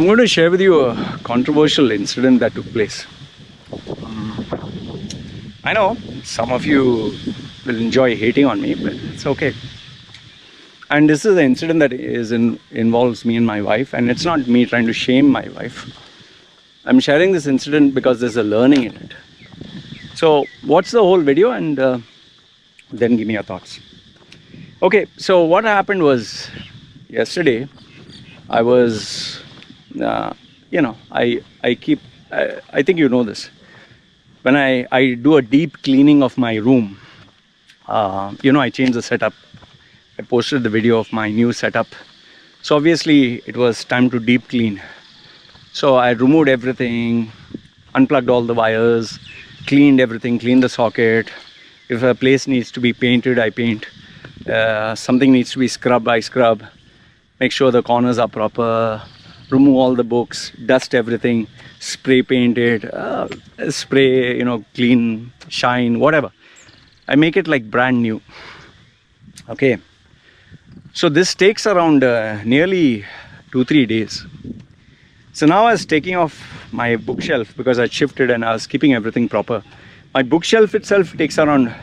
I'm going to share with you a controversial incident that took place. I know some of you will enjoy hating on me, but it's okay. And this is an incident that involves me and my wife, and it's not me trying to shame my wife. I'm sharing this incident because there's a learning in it. So watch the whole video and then give me your thoughts. Okay, so what happened was yesterday I was, I think you know this. When I do a deep cleaning of my room, I change the setup. I posted the video of my new setup. So obviously it was time to deep clean. So I removed everything, unplugged all the wires, cleaned everything, cleaned the socket. If a place needs to be painted, I paint. Something needs to be scrubbed, I scrub. Make sure the corners are proper. Remove all the books, dust everything, spray paint it, spray, clean, shine, whatever. I make it like brand new. Okay. So this takes around nearly 2-3 days. So now I was taking off my bookshelf because I shifted and I was keeping everything proper. My bookshelf itself takes around,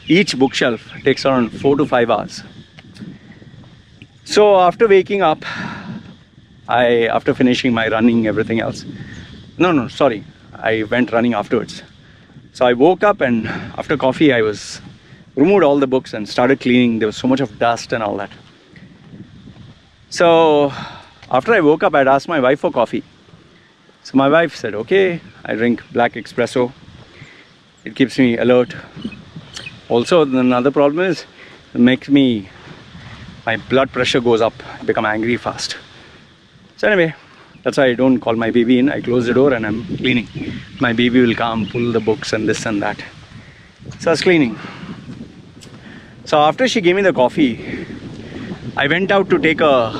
each bookshelf takes around 4 to 5 hours. So after waking up, after finishing my running, everything else. I went running afterwards. So I woke up and after coffee, removed all the books and started cleaning. There was so much of dust and all that. So after I woke up, I'd asked my wife for coffee. So my wife said, okay, I drink black espresso. It keeps me alert. Also, another problem is it makes my blood pressure goes up, I become angry fast. So anyway, that's why I don't call my baby in. I close the door and I'm cleaning. My baby will come, pull the books and this and that. So I was cleaning. So after she gave me the coffee, I went out to take a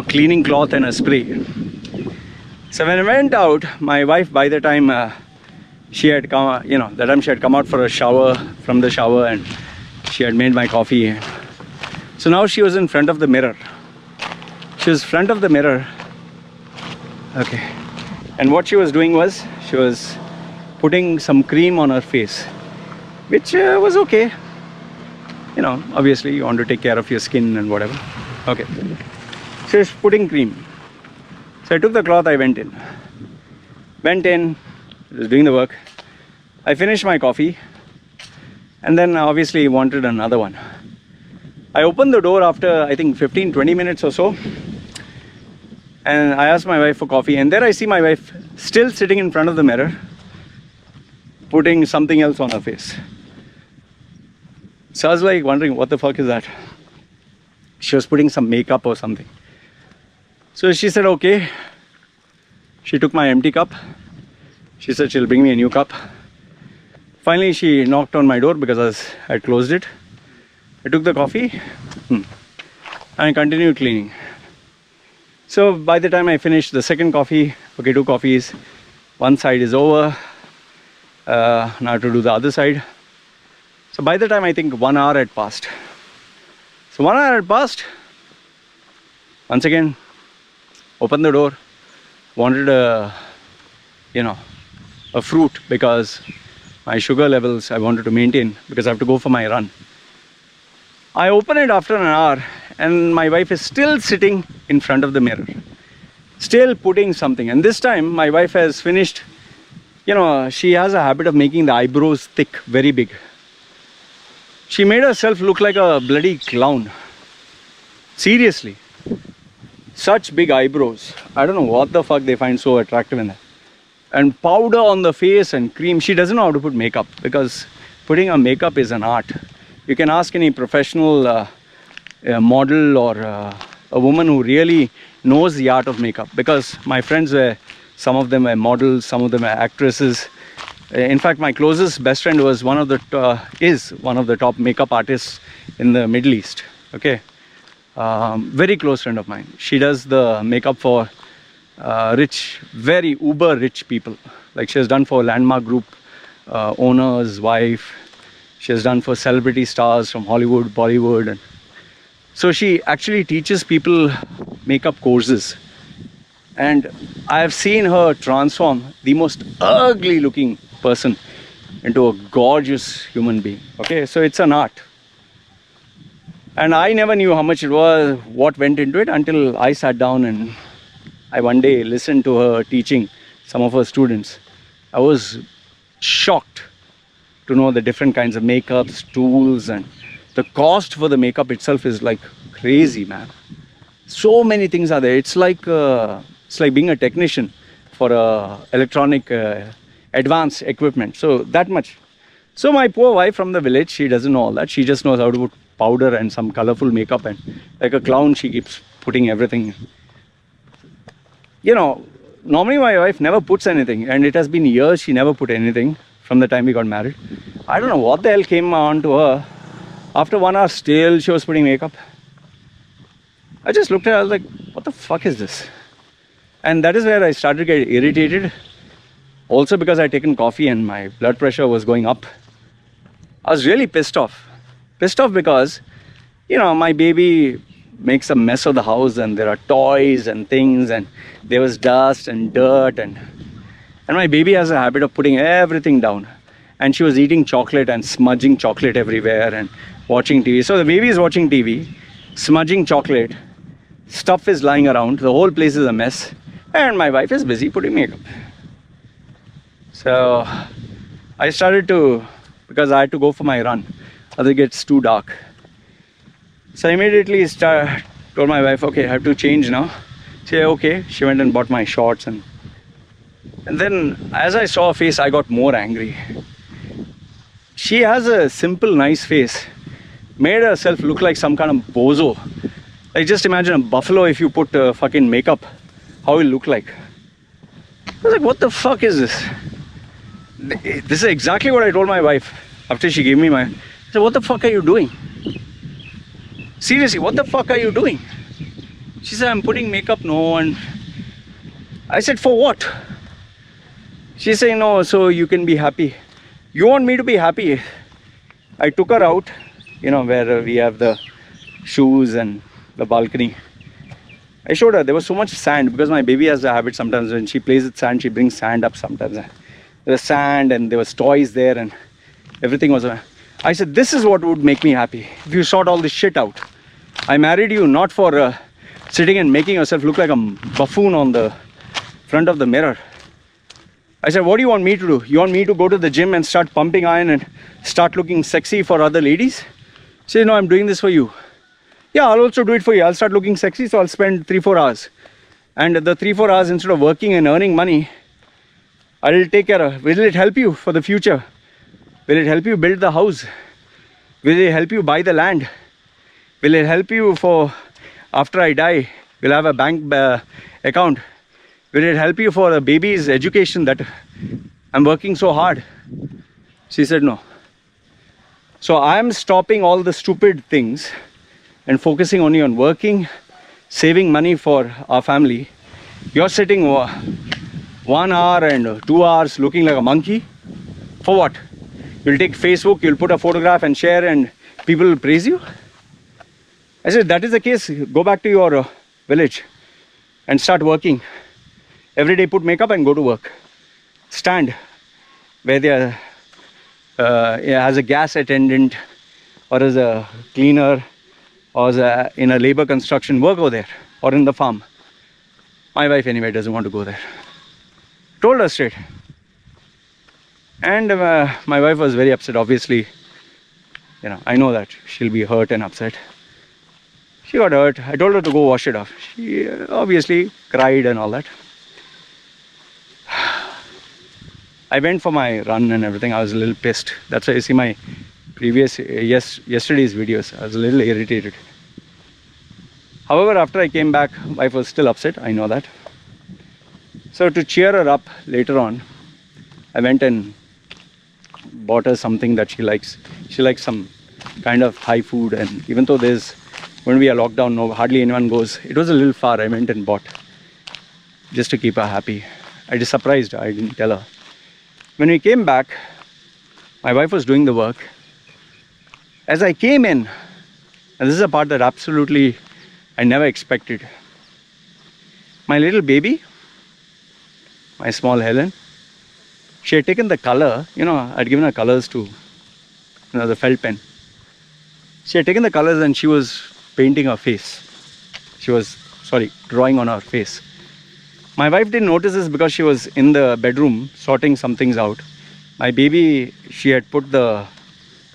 cleaning cloth and a spray. So when I went out, my wife, by the time she had come, that time she had come out for a shower, from the shower, and she had made my coffee. So now she was in front of the mirror. She was in front of the mirror. Okay. And what she was doing was, she was putting some cream on her face, which was okay. Obviously you want to take care of your skin and whatever. Okay. She was putting cream. So I took the cloth, I went in, was doing the work. I finished my coffee and then obviously wanted another one. I opened the door after I think 15-20 minutes or so, and I asked my wife for coffee, and there I see my wife still sitting in front of the mirror putting something else on her face. So I was like wondering, what the fuck is that? She was putting some makeup or something. So she said, okay. She took my empty cup. She said she'll bring me a new cup. Finally, she knocked on my door because I had closed it. I took the coffee and I continued cleaning. So by the time I finished the second coffee, okay, 2 coffees, one side is over. Now to do the other side. So by the time I think 1 hour had passed. So 1 hour had passed. Once again, opened the door, wanted a fruit because my sugar levels I wanted to maintain because I have to go for my run. I open it after an hour and my wife is still sitting in front of the mirror, still putting something. And this time my wife has finished, she has a habit of making the eyebrows thick, very big. She made herself look like a bloody clown. Seriously. Such big eyebrows. I don't know what the fuck they find so attractive in that. And powder on the face and cream. She doesn't know how to put makeup because putting a makeup is an art. You can ask any professional model or a woman who really knows the art of makeup, because my friends some of them were models, some of them are actresses. In fact, my closest best friend was one of the top makeup artists in the Middle East. Okay, very close friend of mine. She does the makeup for rich, very uber rich people. Like she has done for Landmark Group owner's wife. She has done for celebrity stars from Hollywood, Bollywood, and so she actually teaches people makeup courses. And I have seen her transform the most ugly looking person into a gorgeous human being. Okay, so it's an art. And I never knew how much it was, what went into it, until I sat down and I one day listened to her teaching some of her students. I was shocked to know the different kinds of makeups, tools, and the cost for the makeup itself is like crazy, man. So many things are there. It's like being a technician for electronic advanced equipment. So that much. So my poor wife from the village, she doesn't know all that. She just knows how to put powder and some colorful makeup, and like a clown, she keeps putting everything. You know, normally my wife never puts anything, and it has been years she never put anything from the time we got married. I don't know what the hell came on to her. After 1 hour still she was putting makeup. I just looked at her, I was like, what the fuck is this? And that is where I started to get irritated. Also because I'd taken coffee and my blood pressure was going up. I was really pissed off. Pissed off because, you know, my baby makes a mess of the house, and there are toys and things, and there was dust and dirt, and my baby has a habit of putting everything down. And she was eating chocolate and smudging chocolate everywhere and watching TV. So the baby is watching TV, smudging chocolate, stuff is lying around, the whole place is a mess, and my wife is busy putting makeup. So I started to, because I had to go for my run, otherwise it gets too dark. So I immediately told my wife, okay, I have to change now. She said, okay. She went and bought my shorts, and then as I saw her face, I got more angry. She has a simple, nice face, made herself look like some kind of bozo. Like, just imagine a buffalo if you put fucking makeup, how it will look like. I was like, what the fuck is this? This is exactly what I told my wife after she gave me I said, what the fuck are you doing? Seriously, what the fuck are you doing? She said, I'm putting makeup. No. And I said, for what? She said, no, so you can be happy. You want me to be happy? I took her out, you know, where we have the shoes and the balcony. I showed her there was so much sand, because my baby has a habit sometimes when she plays with sand, she brings sand up sometimes. There was sand and there was toys there and everything was. I said, this is what would make me happy, if you sort all this shit out. I married you not for sitting and making yourself look like a buffoon on the front of the mirror. I said, what do you want me to do? You want me to go to the gym and start pumping iron and start looking sexy for other ladies? She said, no, I'm doing this for you. Yeah, I'll also do it for you. I'll start looking sexy, so I'll spend 3-4 hours. And the 3-4 hours, instead of working and earning money, I'll take care of. Will it help you for the future? Will it help you build the house? Will it help you buy the land? Will it help you for after I die? Will I have a bank account? Will it help you for a baby's education that I'm working so hard? She said no. So I'm stopping all the stupid things and focusing only on working, saving money for our family. You're sitting 1 hour and 2 hours looking like a monkey. For what? You'll take Facebook, you'll put a photograph and share, and people will praise you? I said, that is the case, go back to your village and start working. Every day put makeup and go to work. Stand where there as a gas attendant or as a cleaner or as in a labor construction, work over there or in the farm. My wife anyway doesn't want to go there. Told her straight. And my wife was very upset, obviously. You know, I know that she'll be hurt and upset. She got hurt. I told her to go wash it off. She obviously cried and all that. I went for my run and everything. I was a little pissed. That's why you see my previous yesterday's videos. I was a little irritated. However, after I came back, wife was still upset. I know that. So to cheer her up later on, I went and bought her something that she likes. She likes some kind of Thai food, and even though there's going to be a lockdown, no, hardly anyone goes. It was a little far. I went and bought just to keep her happy. I just surprised her. I didn't tell her. When we came back, my wife was doing the work. As I came in, and this is a part that absolutely I never expected. My little baby, my small Helen, she had taken the color, I'd given her colors to, the felt pen. She had taken the colors and she was painting her face. She was, drawing on her face. My wife didn't notice this because she was in the bedroom sorting some things out. My baby, she had put the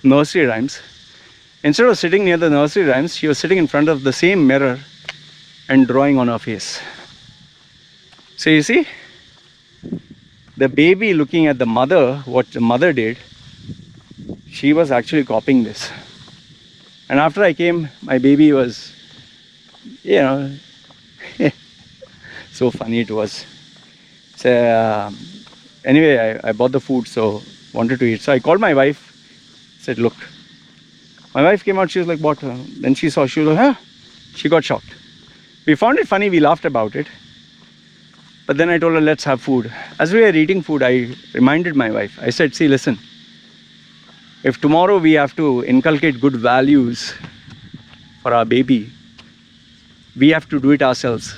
nursery rhymes. Instead of sitting near the nursery rhymes, she was sitting in front of the same mirror and drawing on her face. So you see, the baby looking at the mother, what the mother did, she was actually copying this. And after I came, my baby was, so funny it was. So anyway, I bought the food, so wanted to eat. So I called my wife, said, look. My wife came out, she was like, what? Then she saw, she was like, huh? She got shocked. We found it funny, we laughed about it. But then I told her, let's have food. As we were eating food, I reminded my wife. I said, see, listen. If tomorrow we have to inculcate good values for our baby, we have to do it ourselves.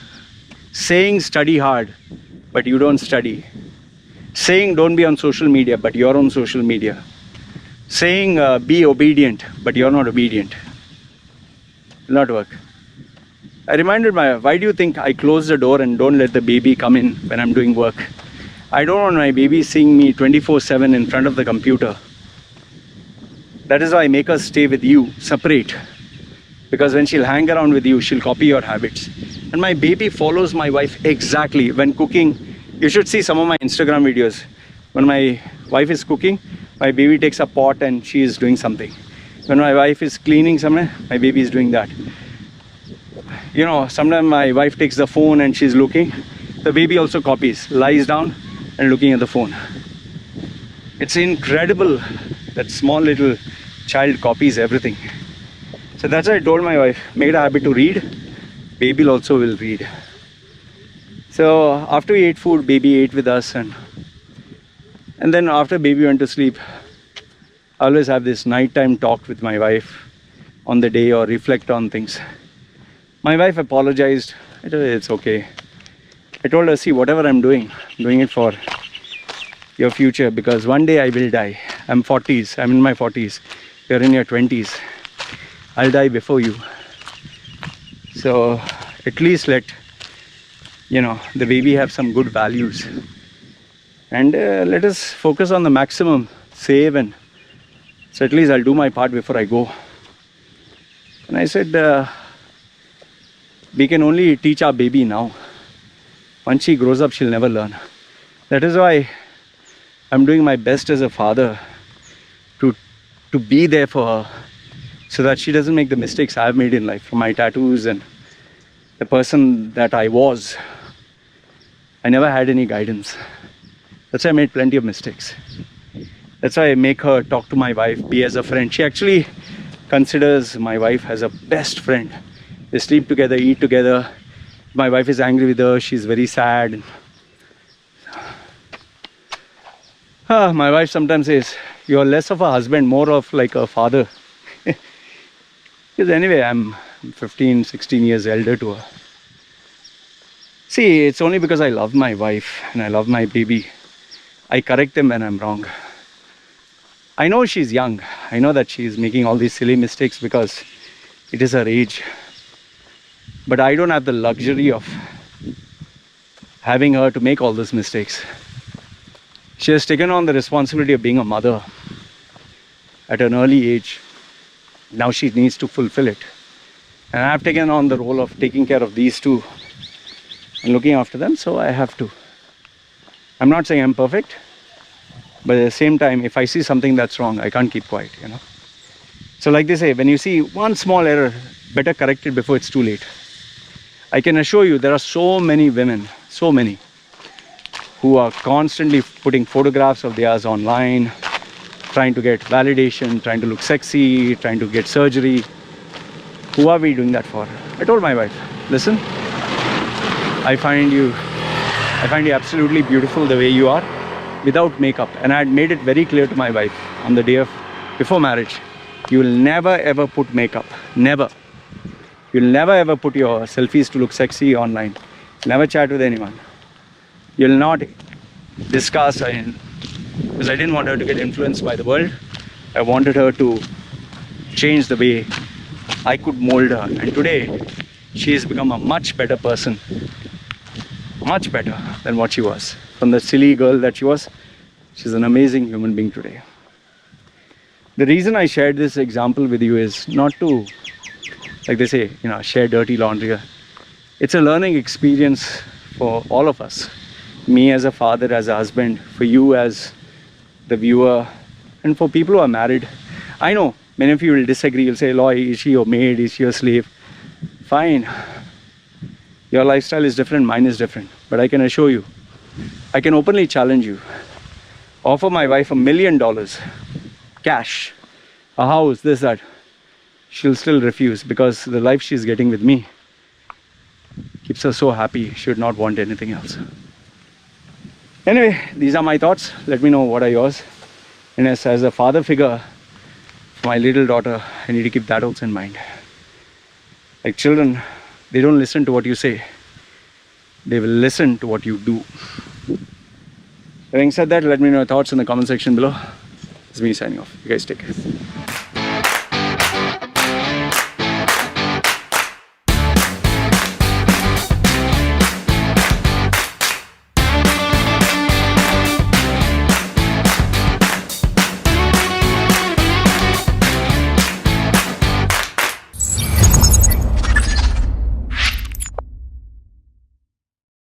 Saying study hard, but you don't study. Saying don't be on social media, but you're on social media. Saying be obedient, but you're not obedient. It will not work. I reminded my wife, why do you think I close the door and don't let the baby come in when I'm doing work? I don't want my baby seeing me 24/7 in front of the computer. That is why I make her stay with you, separate. Because when she'll hang around with you, she'll copy your habits. And my baby follows my wife exactly. When cooking, you should see some of my Instagram videos. When my wife is cooking, my baby takes a pot and she is doing something. When my wife is cleaning somewhere, my baby is doing that. Sometimes my wife takes the phone and she's looking. The baby also copies, lies down and looking at the phone. It's incredible that small little child copies everything. So that's why I told my wife, make it a habit to read. Baby also will read. So after we ate food, baby ate with us, and then after baby went to sleep, I always have this nighttime talk with my wife on the day or reflect on things. My wife apologized. I told her it's okay. I told her, see, whatever I'm doing it for your future, because one day I will die. I'm in my 40s. You're in your 20s. I'll die before you. So at least let the baby have some good values, and let us focus on the maximum, save, and so at least I'll do my part before I go. And I said, we can only teach our baby now. Once she grows up, she'll never learn. That is why I'm doing my best as a father to be there for her, so that she doesn't make the mistakes I've made in life, from my tattoos and the person that I was. I never had any guidance. That's why I made plenty of mistakes. That's why I make her talk to my wife, be as a friend. She actually considers my wife as a best friend. They sleep together, eat together. My wife is angry with her, she's very sad. My wife sometimes says, you're less of a husband, more of like a father. Because anyway, I'm 15, 16 years elder to her. See, it's only because I love my wife and I love my baby. I correct them when I'm wrong. I know she's young. I know that she's making all these silly mistakes because it is her age. But I don't have the luxury of having her to make all those mistakes. She has taken on the responsibility of being a mother at an early age. Now she needs to fulfill it. And I've taken on the role of taking care of these two and looking after them, so I have to. I'm not saying I'm perfect, but at the same time, if I see something that's wrong, I can't keep quiet, So like they say, when you see one small error, better correct it before it's too late. I can assure you, there are so many women, so many, who are constantly putting photographs of theirs online, trying to get validation, trying to look sexy, trying to get surgery. Who are we doing that for? I told my wife, listen, I find you absolutely beautiful the way you are, without makeup. And I had made it very clear to my wife on the day before marriage, you will never ever put makeup. Never. You'll never ever put your selfies to look sexy online. Never chat with anyone. You'll not discuss, because I didn't want her to get influenced by the world. I wanted her to change the way I could mold her. And today, she has become a much better person. Much better than what she was. From the silly girl that she was, she's an amazing human being today. The reason I shared this example with you is not to, like they say, share dirty laundry. It's a learning experience for all of us. Me as a father, as a husband, for you as the viewer, and for people who are married. I know many of you will disagree. You'll say, Loy, is she your maid? Is she your slave? Fine. Your lifestyle is different, mine is different. But I can assure you, I can openly challenge you. Offer my wife $1 million, cash, a house, this, that. She'll still refuse, because the life she's getting with me keeps her so happy, she would not want anything else. Anyway, these are my thoughts. Let me know what are yours. And as a father figure for my little daughter, I need to keep that also in mind. Like children, they don't listen to what you say. They will listen to what you do. Having said that, let me know your thoughts in the comment section below. It's me signing off. You guys take care.